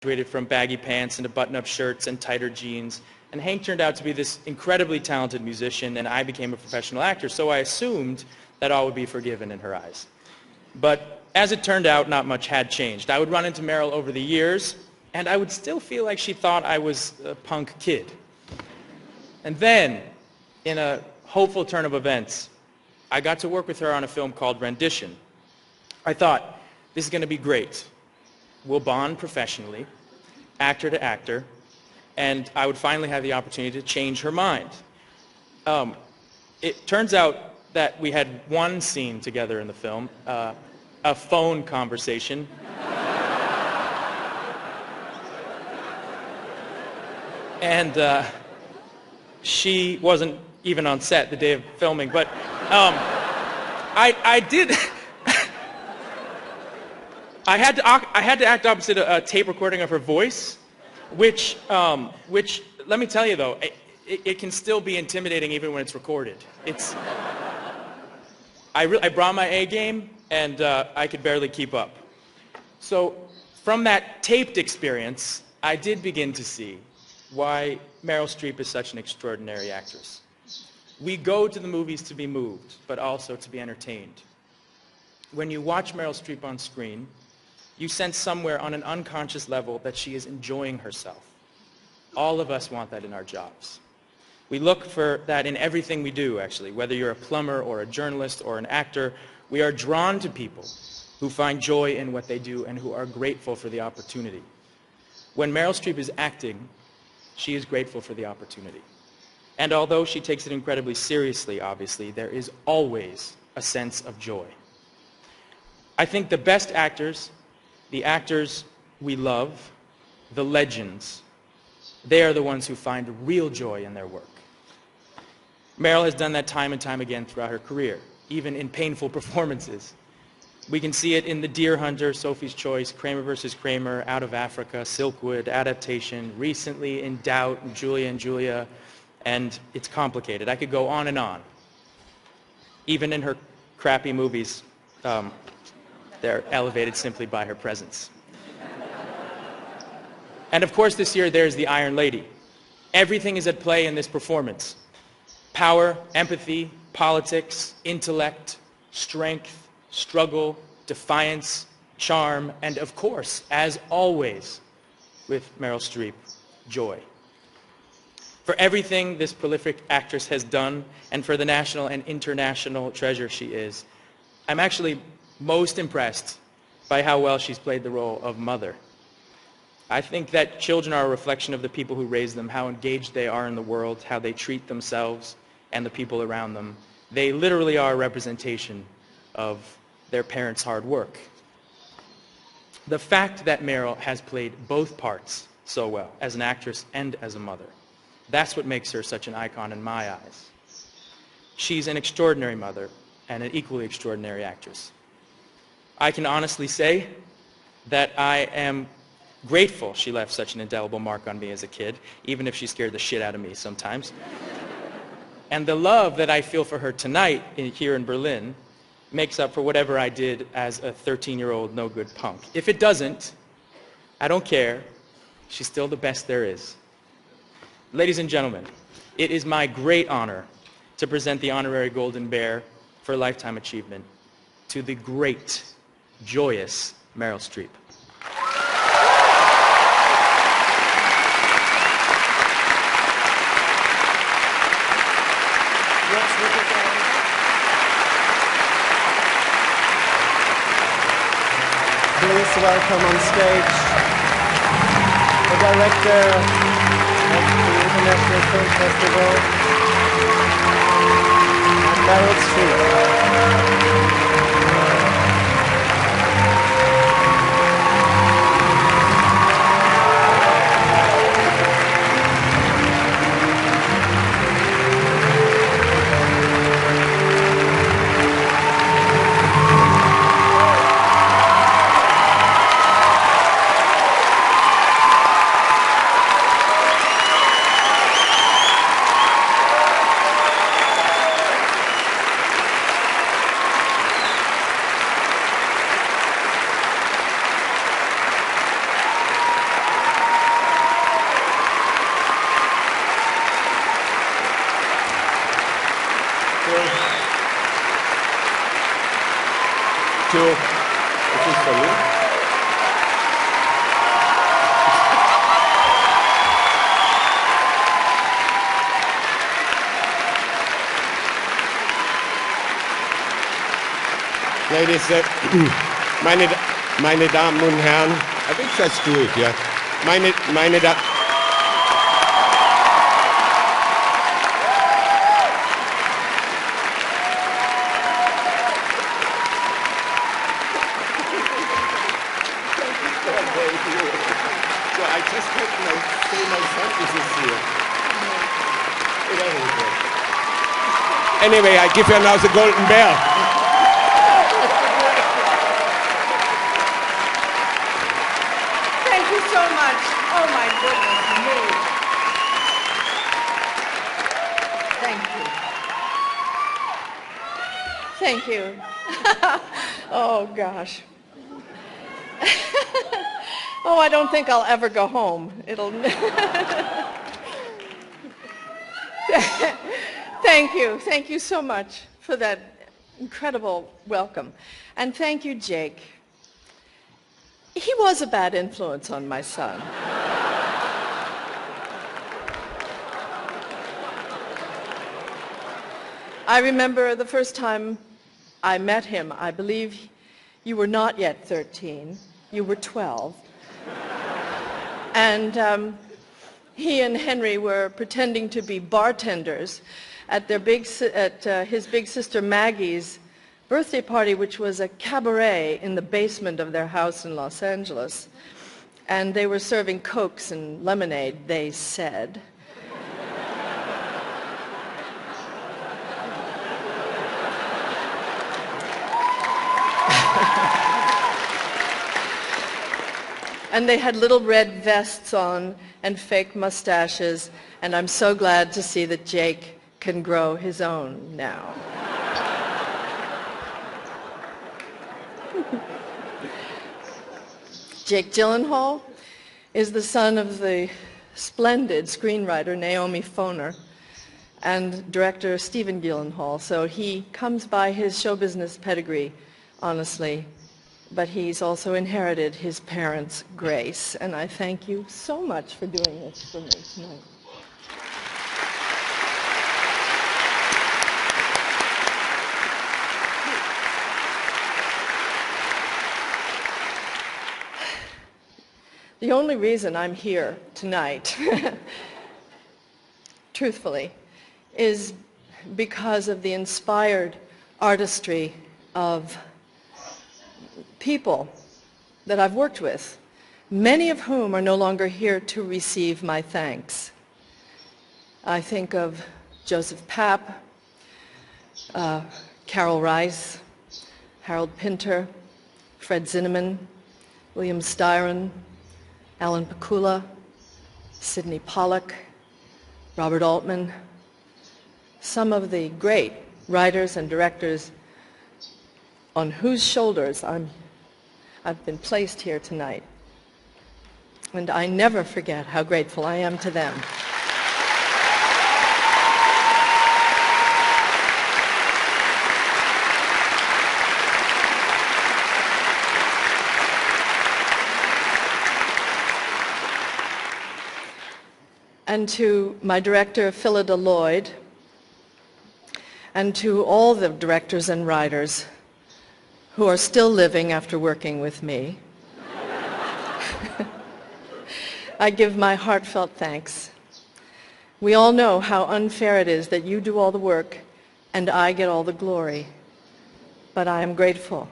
graduated from baggy pants into button-up shirts and tighter jeans. And Hank turned out to be this incredibly talented musician, and I became a professional actor, so I assumed that all would be forgiven in her eyes. But as it turned out, not much had changed. I would run into Meryl over the years, and I would still feel like she thought I was a punk kid. And then, in a hopeful turn of events, I got to work with her on a film called Rendition. I thought, this is going to be great. We'll bond professionally, actor to actor, and I would finally have the opportunity to change her mind. It turns out that we had one scene together in the film, a phone conversation. And she wasn't even on set the day of filming, but I did. I had to act opposite a tape recording of her voice, which let me tell you though, it can still be intimidating even when it's recorded. I brought my A game, and I could barely keep up. So from that taped experience, I did begin to see why Meryl Streep is such an extraordinary actress. We go to the movies to be moved, but also to be entertained. When you watch Meryl Streep on screen, you sense somewhere on an unconscious level that she is enjoying herself. All of us want that in our jobs. We look for that in everything we do, actually. Whether you're a plumber or a journalist or an actor, we are drawn to people who find joy in what they do and who are grateful for the opportunity. When Meryl Streep is acting, she is grateful for the opportunity. And although she takes it incredibly seriously, obviously, there is always a sense of joy. I think the best actors, the actors we love, the legends, they are the ones who find real joy in their work. Meryl has done that time and time again throughout her career, even in painful performances. We can see it in The Deer Hunter, Sophie's Choice, Kramer versus Kramer, Out of Africa, Silkwood, Adaptation, recently in Doubt, Julia and Julia, and it's complicated. I could go on and on. Even in her crappy movies, they're elevated simply by her presence. And of course this year there's the Iron Lady. Everything is at play in this performance. Power, empathy, politics, intellect, strength, struggle, defiance, charm, and of course, as always, with Meryl Streep, joy. For everything this prolific actress has done, and for the national and international treasure she is, I'm actually most impressed by how well she's played the role of mother. I think that children are a reflection of the people who raise them, how engaged they are in the world, how they treat themselves and the people around them. They literally are a representation of their parents' hard work. The fact that Meryl has played both parts so well, as an actress and as a mother, that's what makes her such an icon in my eyes. She's an extraordinary mother and an equally extraordinary actress. I can honestly say that I am grateful she left such an indelible mark on me as a kid, even if she scared the shit out of me sometimes. And the love that I feel for her tonight here in Berlin makes up for whatever I did as a 13-year-old no-good punk. If it doesn't, I don't care. She's still the best there is. Ladies and gentlemen, it is my great honor to present the honorary Golden Bear for Lifetime Achievement to the great, joyous Meryl Streep. Please welcome on stage the director of the International Film Festival, Meryl Streep. Ladies, meine Damen und Herren, I think that's good, yeah. Meine Damen. So I just had my sentences here. Anyway, I give you now the golden bear. Thank you so much. Oh my goodness me. Thank you. Thank you. Oh gosh. Oh, I don't think I'll ever go home. It'll. Thank you. Thank you so much for that incredible welcome. And thank you, Jake. He was a bad influence on my son. I remember the first time I met him, I believe you were not yet 13, you were 12. And he and Henry were pretending to be bartenders at his big sister Maggie's birthday party, which was a cabaret in the basement of their house in Los Angeles. And they were serving Cokes and lemonade, they said. And they had little red vests on and fake mustaches, and I'm so glad to see that Jake can grow his own now. Jake Gyllenhaal is the son of the splendid screenwriter Naomi Foner and director Stephen Gyllenhaal, so he comes by his show business pedigree, honestly, but he's also inherited his parents' grace, and I thank you so much for doing this for me tonight. The only reason I'm here tonight, truthfully, is because of the inspired artistry of people that I've worked with, many of whom are no longer here to receive my thanks. I think of Joseph Papp, Carol Rice, Harold Pinter, Fred Zinnemann, William Styron, Alan Pakula, Sidney Pollack, Robert Altman, some of the great writers and directors on whose shoulders I've been placed here tonight. And I never forget how grateful I am to them. And to my director, Phillida Lloyd, and to all the directors and writers who are still living after working with me. I give my heartfelt thanks. We all know how unfair it is that you do all the work and I get all the glory. But I am grateful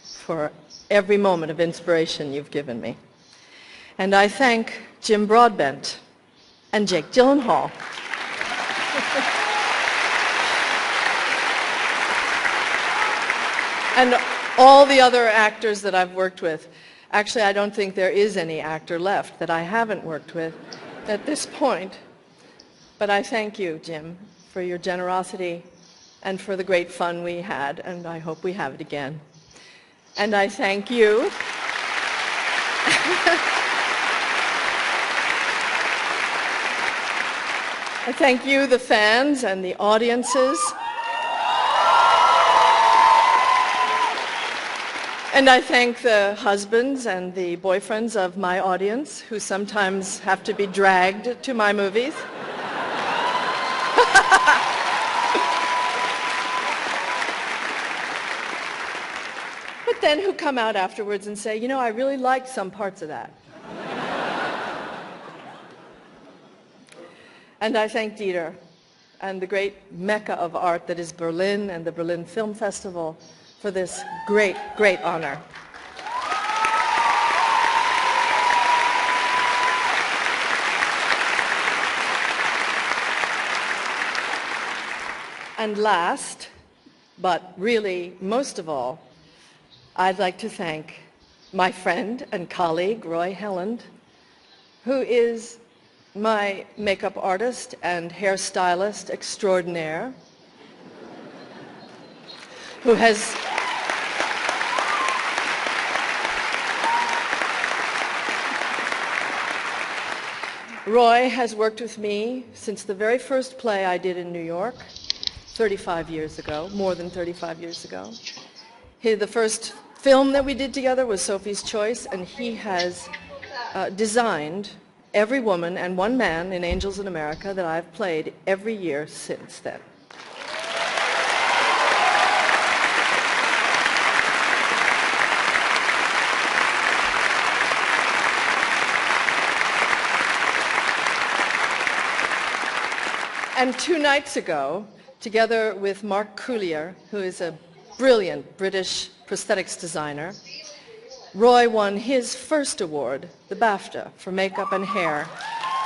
for every moment of inspiration you've given me. And I thank Jim Broadbent and Jake Gyllenhaal. And all the other actors that I've worked with. Actually, I don't think there is any actor left that I haven't worked with at this point. But I thank you, Jim, for your generosity and for the great fun we had, and I hope we have it again. And I thank you. I thank you, the fans and the audiences. And I thank the husbands and the boyfriends of my audience who sometimes have to be dragged to my movies. but then who come out afterwards and say, you know, I really liked some parts of that. And I thank Dieter and the great mecca of art that is Berlin and the Berlin Film Festival for this great, great honor. And last, but really most of all, I'd like to thank my friend and colleague, Roy Helland, who is my makeup artist and hairstylist extraordinaire, who has Roy has worked with me since the very first play I did in New York 35 years ago, more than 35 years ago. The first film that we did together was Sophie's Choice, and he has designed every woman and one man in Angels in America that I've played every year since then. And 2 nights ago, together with Mark Coulier, who is a brilliant British prosthetics designer, Roy won his first award, the BAFTA, for makeup and hair.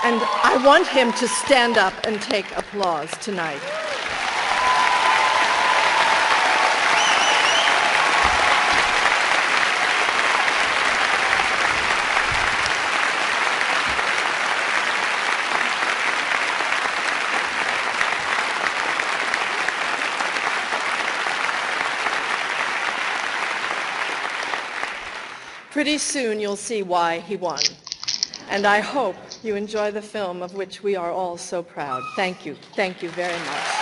And I want him to stand up and take applause tonight. Pretty soon you'll see why he won. And I hope you enjoy the film of which we are all so proud. Thank you. Thank you very much.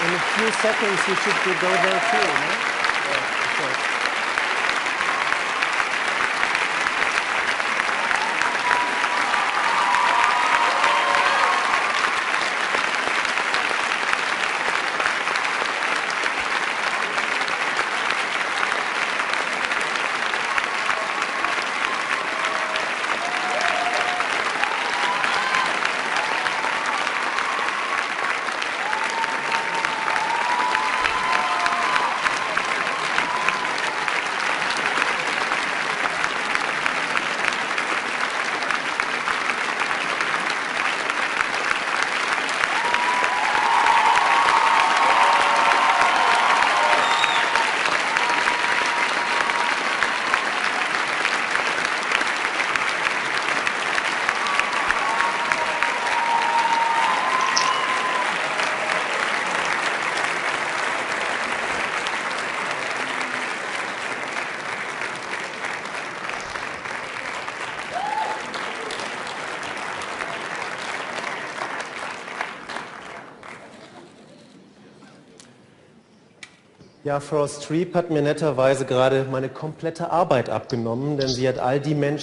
In a few seconds, you should go there too, no? Yeah, sure. Ja, Frau Streep hat mir netterweise gerade meine komplette Arbeit abgenommen, denn sie hat all die Menschen